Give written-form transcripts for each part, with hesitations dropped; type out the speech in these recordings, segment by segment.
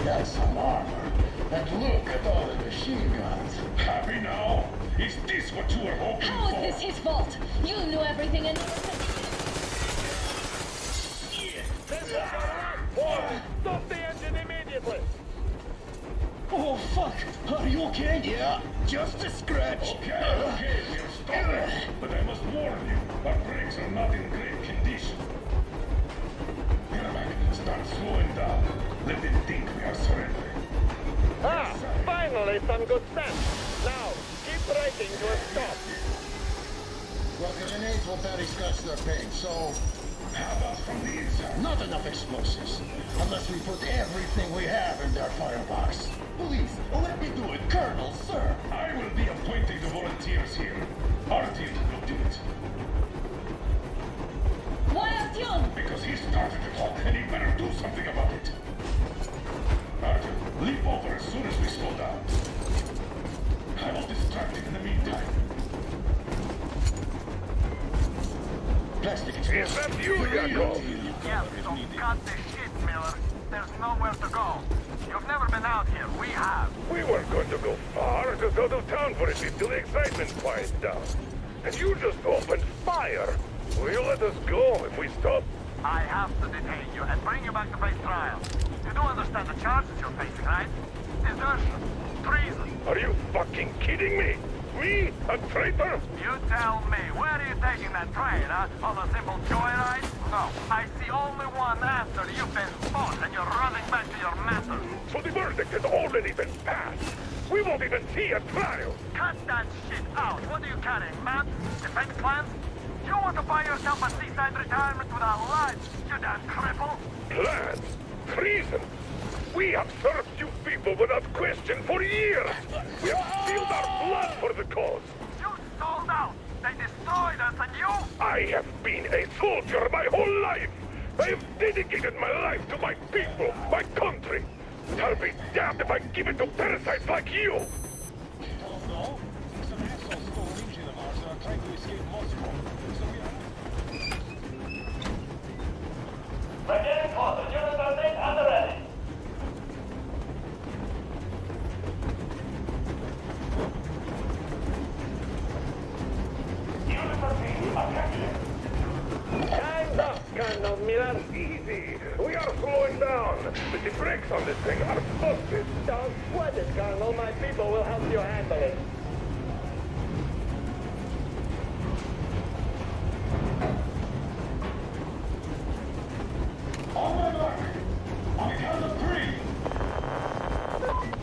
That's some armor. And look at all the machine guns. Happy now? Is this what you were hoping How for? is this his fault? You knew everything and... Stop the engine immediately! Oh, fuck! Are you okay? Yeah, just a scratch. Okay, we'll stop it. But I must warn you, our brakes are not in great condition. Yermak, start slowing down. Let them think we are surrendering. Ah, finally some good sense. Now, keep braking to a stop. Well, grenades will barely scratch their paint, so... How about from the inside? Not enough explosives. Unless we put everything we have in their firebox. Please, let me do it, Colonel, sir. I will be appointing the volunteers here. Our team will do it. Why Artyom? Because he started the talk, and he better do something about it. Artyom, leap over as soon as we slow down. I will distract him in the meantime. Plastic Is that you, Yakov? Yeah, so cut the shit, Miller. There's nowhere to go. You've never been out here. We have. We weren't going to go far, just out of town for a bit till the excitement quiets down. And you just opened fire. Will you let us go if we stop? I have to detain you and bring you back to face trial. You do understand the charges you're facing, right? Desertion, treason. Are you fucking kidding me? Me? A traitor? You tell me, where are you taking that train, huh? On a simple joyride? No, I see only one answer. You've been spotted and you're running back to your masters. So the verdict has already been passed. We won't even see a trial. Cut that shit out. What are you carrying, maps? Defense plans? You want to buy yourself a seaside retirement without life, you damn cripple? Plans? Treason? We have served you people without question for years. We have spilled our blood for the cause. You sold out. They destroyed us and you... I have been a soldier my whole life. I have dedicated my life to my people, my country. I'll be damned if I give it to parasites like you. No? Some assholes stole an engine of ours and are trying to escape Moscow. So we are... Lieutenant Carter, unit update at the ready. Unit update, attention. Kind of, Colonel Miller. Easy. We are slowing down. But the brakes on this thing are busted. Don't sweat it, Colonel. My people will help you handle it. On my mark. On the count of three.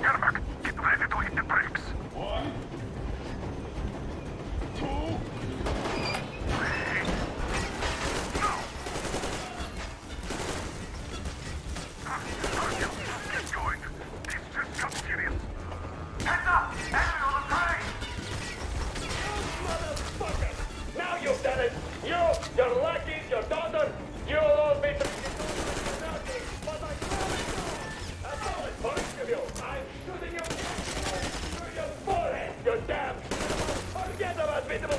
Yermak, get ready to hit the brakes. 1, 2, Keep going. This just got serious. Heads up! Enemy on the train! Motherfucker! Now you've done it! You, your lackeys, your daughter, you'll all be... But I promise you, a solid point of you. I'm shooting you through your forehead, you damn... Forget about visible...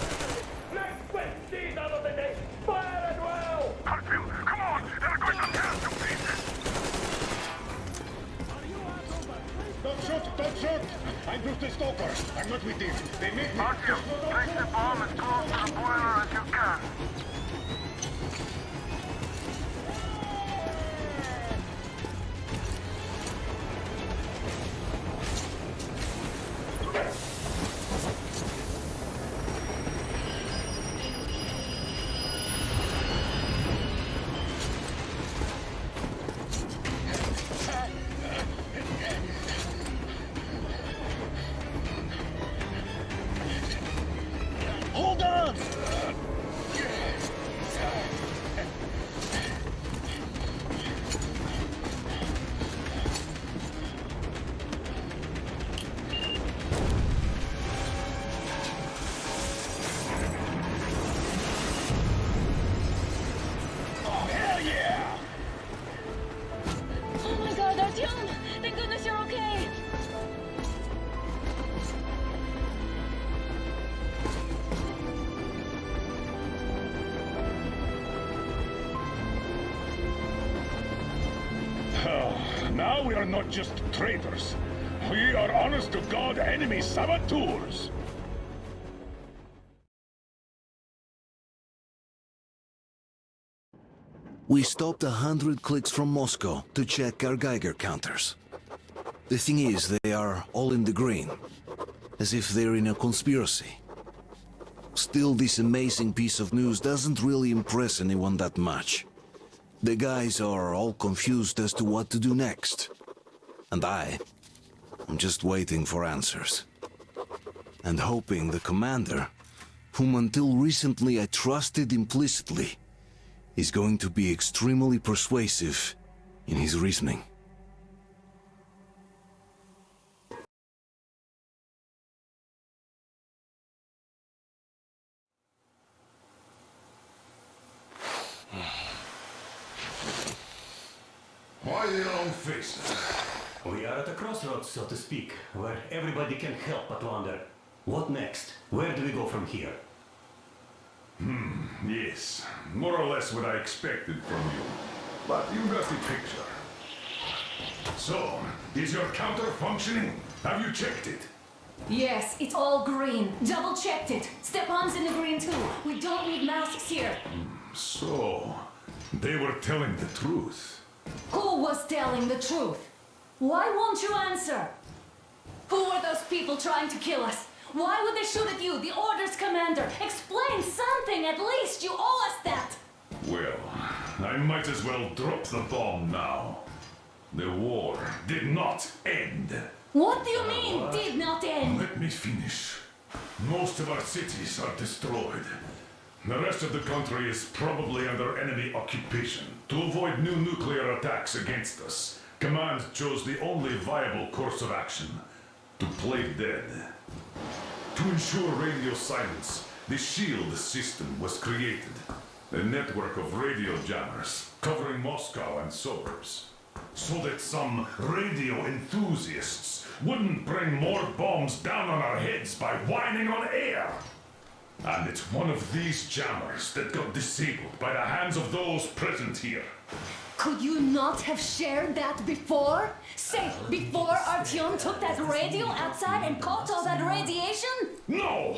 Next quick, these out of the day. Fire and well! Hartfield, come on! They're going to tear us to pieces! Don't shoot! Don't shoot! I'm Bruce the Stalker. I'm not with you. They make me... Hartfield, place the bomb as close to the boiler as you can. Hold on! oh hell yeah! Oh my god, Artyom! Thank goodness you're okay! Oh, Now we are not just traitors. We are honest-to-God enemy saboteurs. We stopped 100 clicks from Moscow to check our Geiger counters. The thing is, they are all in the green, as if they're in a conspiracy. Still, this amazing piece of news doesn't really impress anyone that much. The guys are all confused as to what to do next. And I'm just waiting for answers. And hoping the commander, whom until recently I trusted implicitly, is going to be extremely persuasive in his reasoning. Why the long faces? We are at a crossroads, so to speak, where everybody can help but wonder, what next? Where do we go from here? Yes, more or less what I expected from you. But you got the picture. So, is your counter functioning? Have you checked it? Yes, it's all green. Double checked it. Stepan's in the green too. We don't need masks here. So, they were telling the truth. Who was telling the truth? Why won't you answer? Who were those people trying to kill us? Why would they shoot at you, the Order's commander? Explain something, at least. You owe us that. Well, I might as well drop the bomb now. The war did not end. What do you mean, did not end? Let me finish. Most of our cities are destroyed. The rest of the country is probably under enemy occupation. To avoid new nuclear attacks against us, Command chose the only viable course of action: to play dead. To ensure radio silence, the SHIELD system was created. A network of radio jammers covering Moscow and suburbs. So that some radio enthusiasts wouldn't bring more bombs down on our heads by whining on air. And it's one of these jammers that got disabled by the hands of those present here. Could you not have shared that before? Say, before Artyom took that radio outside and caught all that radiation? No!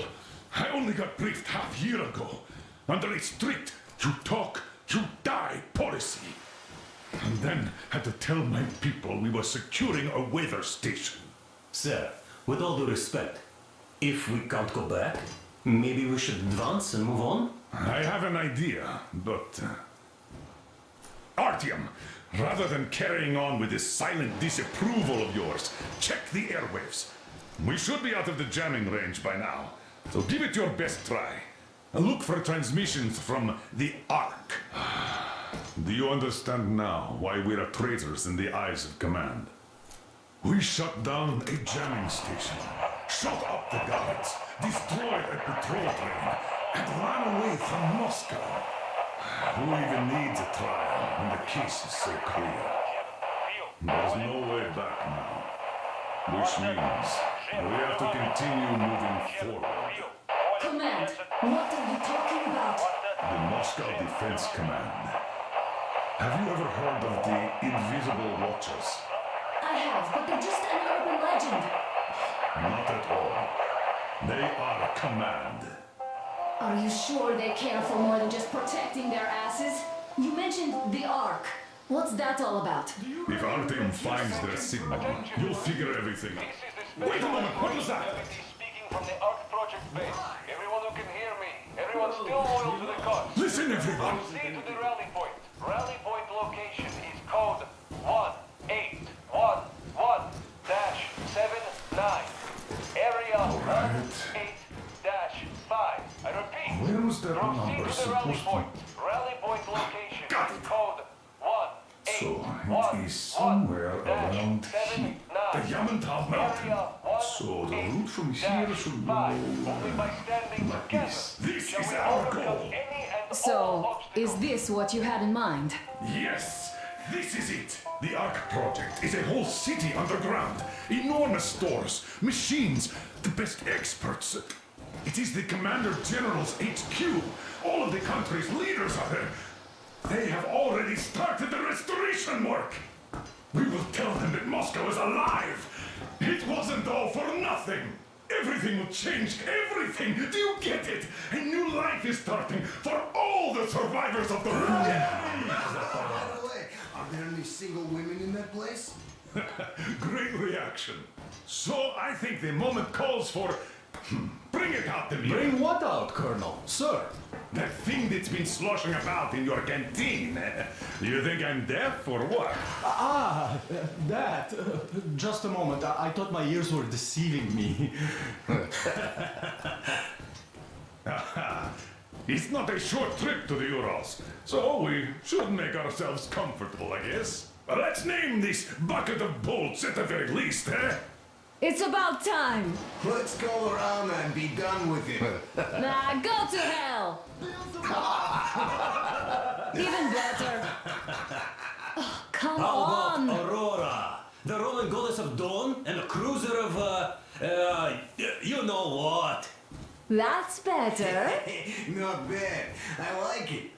I only got briefed half year ago, under a strict you talk, you die policy. And then had to tell my people we were securing a weather station. Sir, with all due respect, if we can't go back, maybe we should advance and move on? I have an idea, but... Artyom, rather than carrying on with this silent disapproval of yours, check the airwaves. We should be out of the jamming range by now, so give it your best try. Look for transmissions from the Ark. Do you understand now why we are traitors in the eyes of Command? We shut down a jamming station, shot up the guards, destroyed a patrol train, and ran away from Moscow. Who even needs a trial when the case is so clear? There's no way back now. Which means we have to continue moving forward. Command, what are you talking about? The Moscow Defense Command. Have you ever heard of the Invisible Watchers? I have, but they're just an urban legend. Not at all. They are a command. Are you sure they care for more than just protecting their asses? You mentioned the Ark. What's that all about? If Artyom finds their signal, you'll figure everything out. Wait a moment, what was that? Speaking from the Ark Project base. Everyone who can hear me. Everyone still loyal to the cause. Listen, everyone! Proceed to the rally point. Rally point location is code 1811-79. Area 18-5. I repeat. Where was that Proceed number to the rally supposed to... point. Rally point location Got is it. code So, it is somewhere around here. The Yamantau Mountain. So, the route from here should go... like this. This is our goal. So, is this what you had in mind? Yes, this is it. The Ark Project is a whole city underground. Enormous stores, machines, the best experts. It is the Commander General's HQ. All of the country's leaders are there. They have already started the restoration work. We will tell Moscow is alive! It wasn't all for nothing! Everything will change, everything! Do you get it? A new life is starting for all the survivors of the war! By the way, are there any single women in that place? Great reaction. So I think the moment calls for... Bring it out to me. Bring what out, Colonel? Sir? That thing that's been sloshing about in your canteen. You think I'm deaf or what? That. Just a moment. I thought my ears were deceiving me. It's not a short trip to the Urals, so we should make ourselves comfortable, I guess. Let's name this bucket of bolts at the very least, eh? It's about time. Let's go around and be done with it. Nah, go to hell. Even better. Oh, come How on. about Aurora? The Roman goddess of dawn and a cruiser of, you know what? That's better. Not bad. I like it.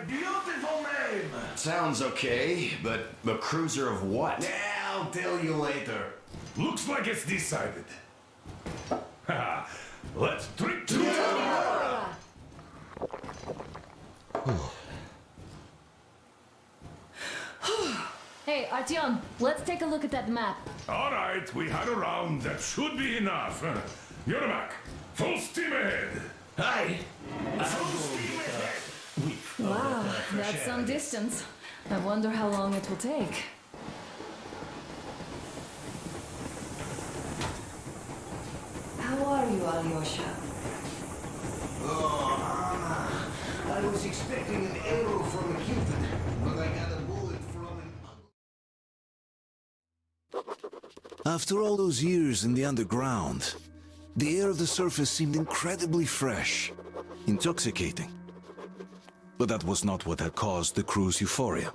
Beautiful name! Sounds okay, but the cruiser of what? Yeah, I'll tell you later. Looks like it's decided. Let's drink to Aurora. Hey, Artyom, let's take a look at that map. All right, we had a round. That should be enough. Yermak, full steam ahead. Hi! Full steam ahead. Wow, that's some distance. I wonder how long it will take. How are you, Alyosha? Oh, I was expecting an arrow from a Cupid, but I got a bullet from an... After all those years in the underground, the air of the surface seemed incredibly fresh, intoxicating. But that was not what had caused the crew's euphoria.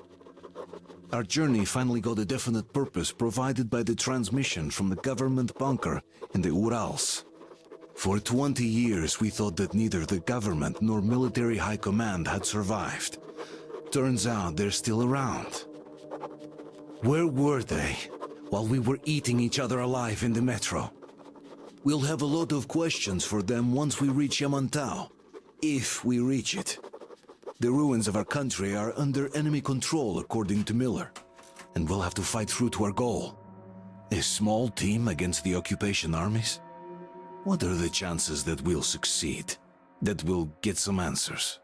Our journey finally got a definite purpose provided by the transmission from the government bunker in the Urals. For 20 years we thought that neither the government nor military high command had survived. Turns out they're still around. Where were they while we were eating each other alive in the metro? We'll have a lot of questions for them once we reach Yamantau, if we reach it. The ruins of our country are under enemy control, according to Miller, and we'll have to fight through to our goal. A small team against the occupation armies? What are the chances that we'll succeed? That we'll get some answers?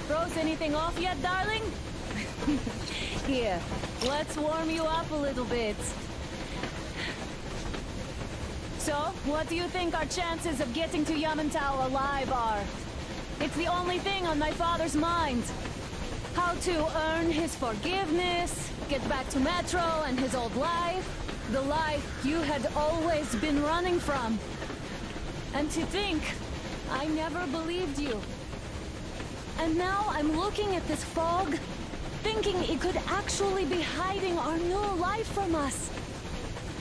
Froze anything off yet, darling? Here, let's warm you up a little bit. So, what do you think our chances of getting to Yamantau alive are? It's the only thing on my father's mind. How to earn his forgiveness, get back to Metro and his old life. The life you had always been running from. And to think, I never believed you. And now I'm looking at this fog, thinking it could actually be hiding our new life from us.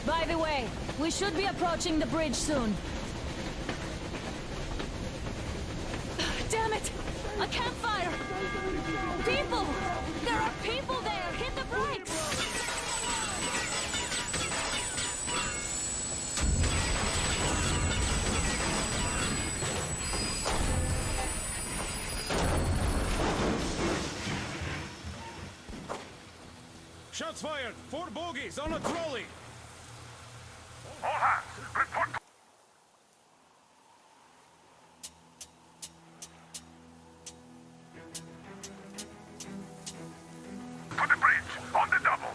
By the way, we should be approaching the bridge soon. Damn it! A campfire! People! There are people there! Hit the brakes! Shots fired! 4 bogies on a trolley! All hands, report. To the bridge, on the double.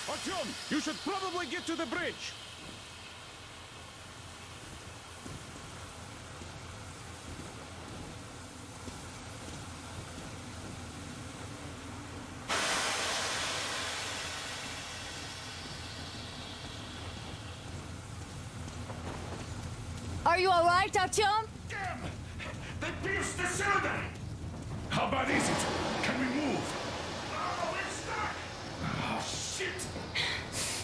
Artyom, you should probably get to the bridge! Are you alright, Artyom? Damn! They pierced the cylinder! How bad is it? Can we move? Oh, it's stuck! Oh, shit!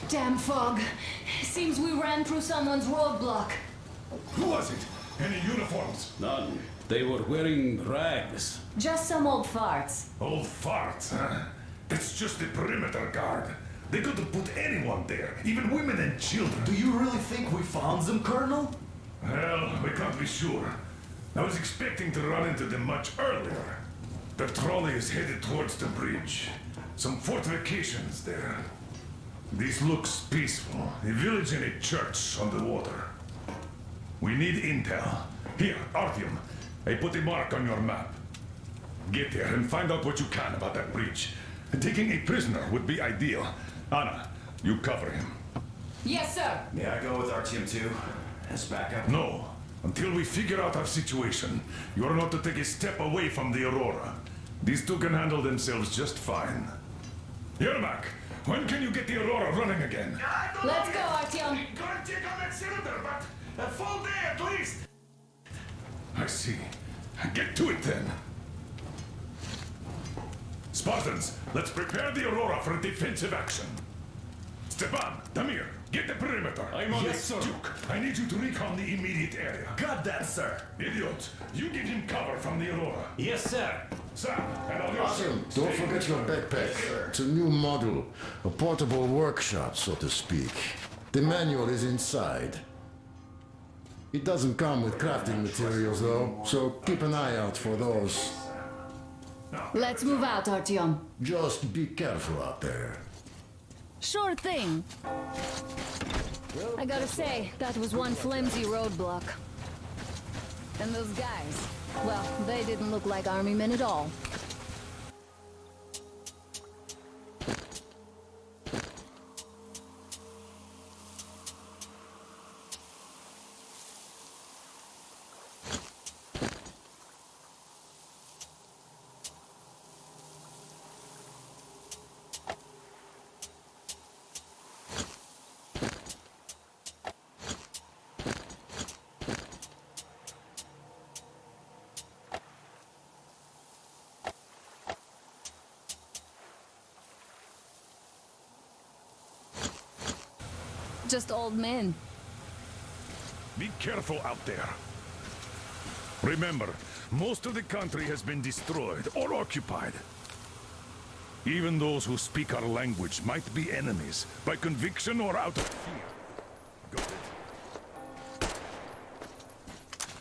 Damn fog. Seems we ran through someone's roadblock. Who was it? Any uniforms? None. They were wearing rags. Just some old farts. Old farts, huh? That's just the perimeter guard. They could have put anyone there, even women and children. Do you really think we found them, Colonel? Well, we can't be sure. I was expecting to run into them much earlier. The trolley is headed towards the bridge. Some fortifications there. This looks peaceful. A village and a church on the water. We need intel. Here, Artyom. I put a mark on your map. Get there and find out what you can about that bridge. Taking a prisoner would be ideal. Anna, you cover him. Yes, sir. May I go with Artyom too? As backup? No. Until we figure out our situation, you are not to take a step away from the Aurora. These two can handle themselves just fine. Yermak, when can you get the Aurora running again? Let's go, Artyom. Go and check on that cylinder, but a full day at least. I see. Get to it then. Spartans, let's prepare the Aurora for a defensive action. Stepan, Damir, get the perimeter. I'm on it, sir. Duke, I need you to recon the immediate area. Got that, sir. Idiot, you give him cover from the Aurora. Yes, sir. Sam, and all your Awesome. ships, Don't stay forget with your her. backpack. It's a new model. A portable workshop, so to speak. The manual is inside. It doesn't come with crafting materials, though, so keep an eye out for those. Let's move out, Artyom. Just be careful out there. Sure thing. I gotta say, that was one flimsy roadblock. And those guys, well, they didn't look like army men at all. Just old men. Be careful out there. Remember, most of the country has been destroyed or occupied. Even those who speak our language might be enemies, by conviction or out of fear. Got it?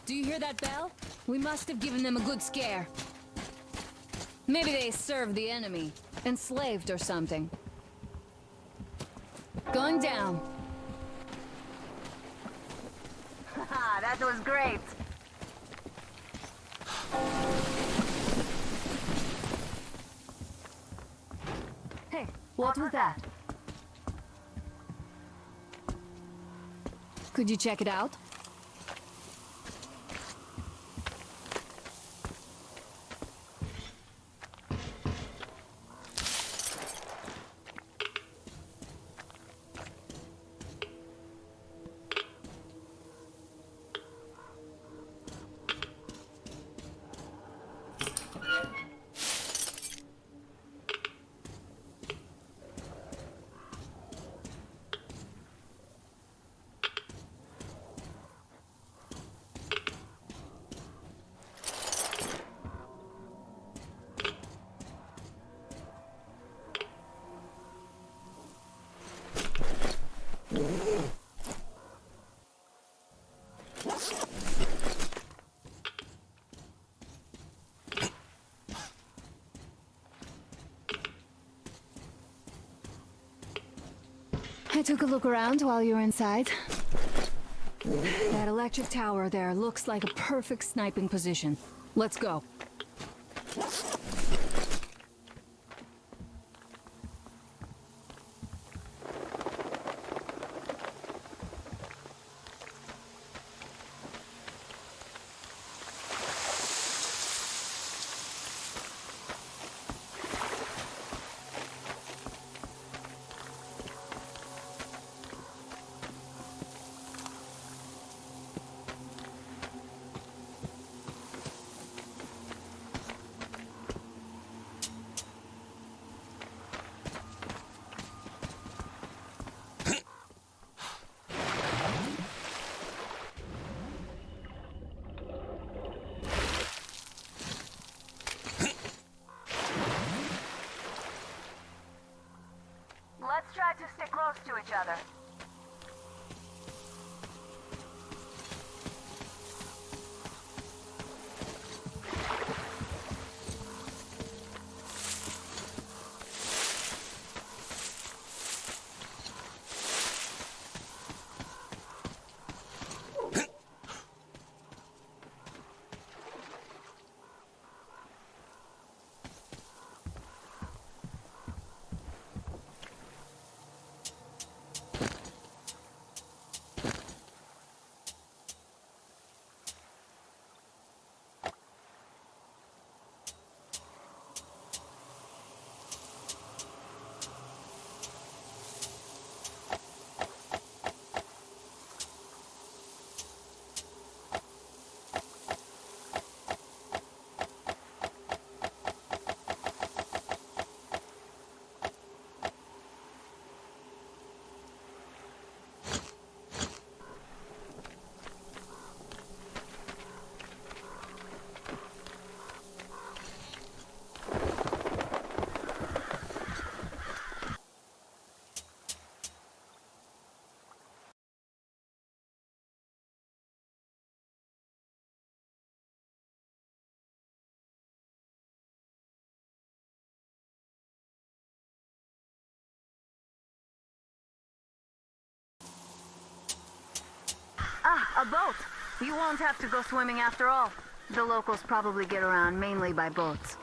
Do you hear that bell? We must have given them a good scare. Maybe they served the enemy. Enslaved or something. Going down. Haha, that was great. Hey, what was that? Could you check it out? I took a look around while you were inside. That electric tower there looks like a perfect sniping position. Let's go. Let's try to stay close to each other. Ah, a boat! You won't have to go swimming after all. The locals probably get around mainly by boats.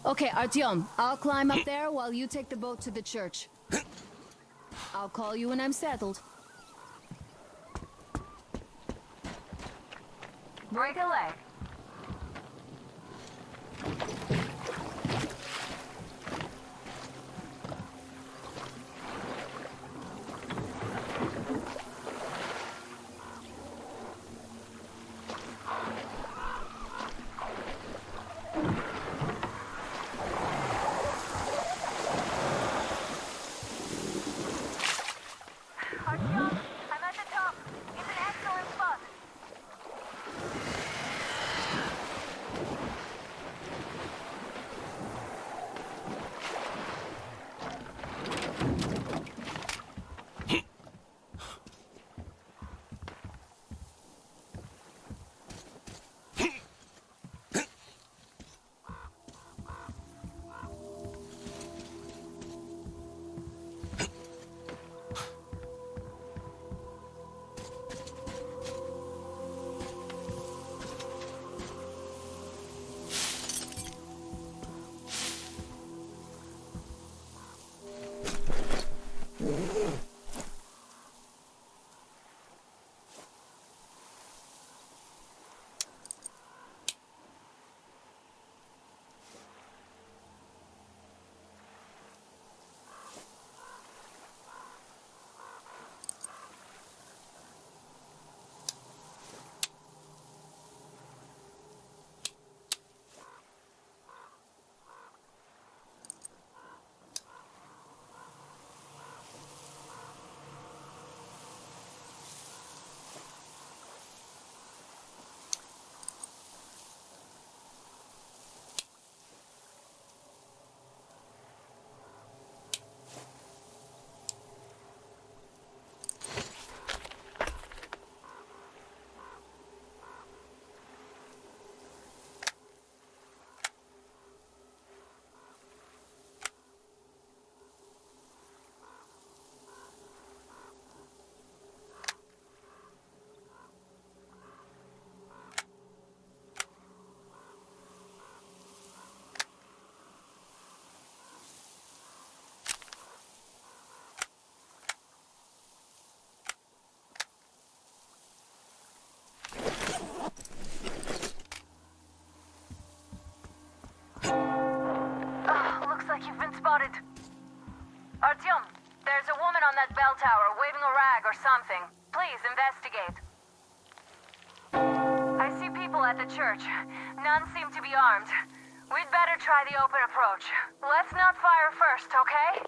Okay, Artyom, I'll climb up there while you take the boat to the church. I'll call you when I'm settled. Break a leg. Artyom, I'm at the top. It's an excellent spot. Like you've been spotted. Artyom, there's a woman on that bell tower waving a rag or something. Please investigate. I see people at the church. None seem to be armed. We'd better try the open approach. Let's not fire first, okay?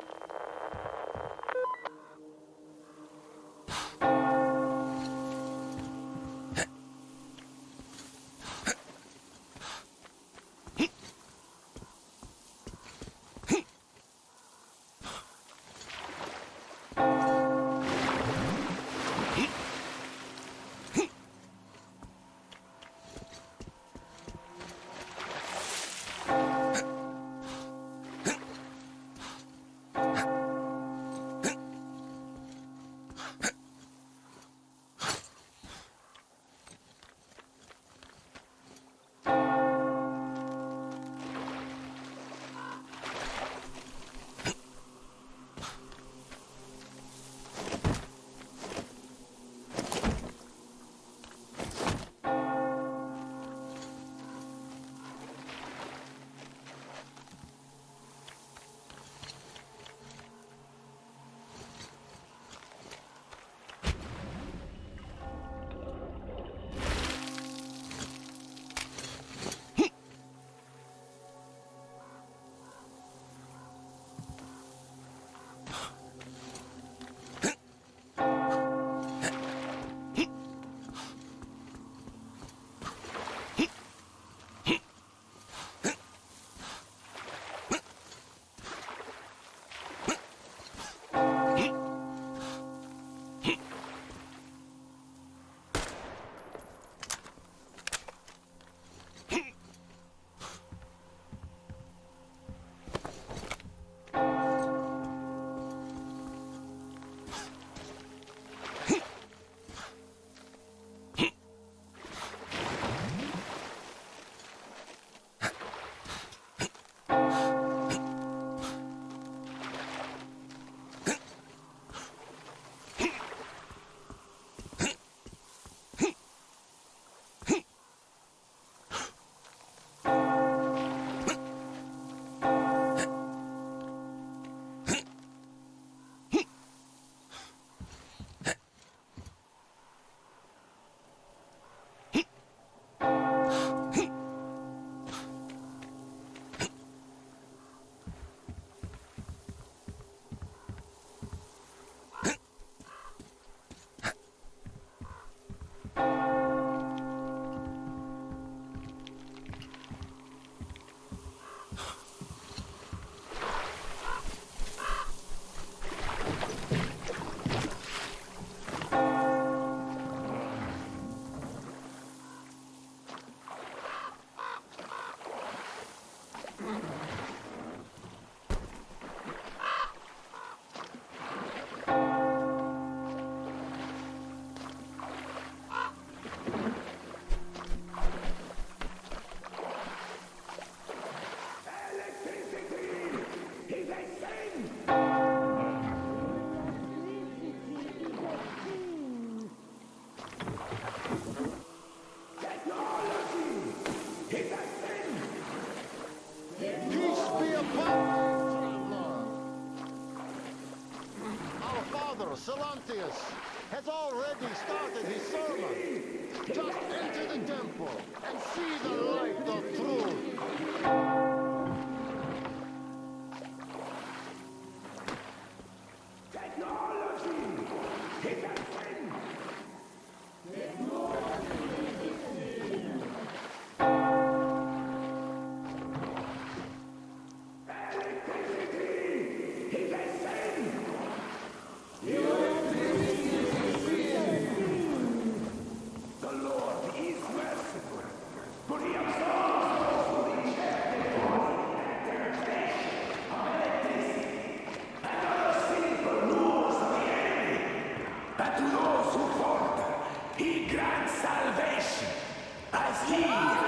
Here!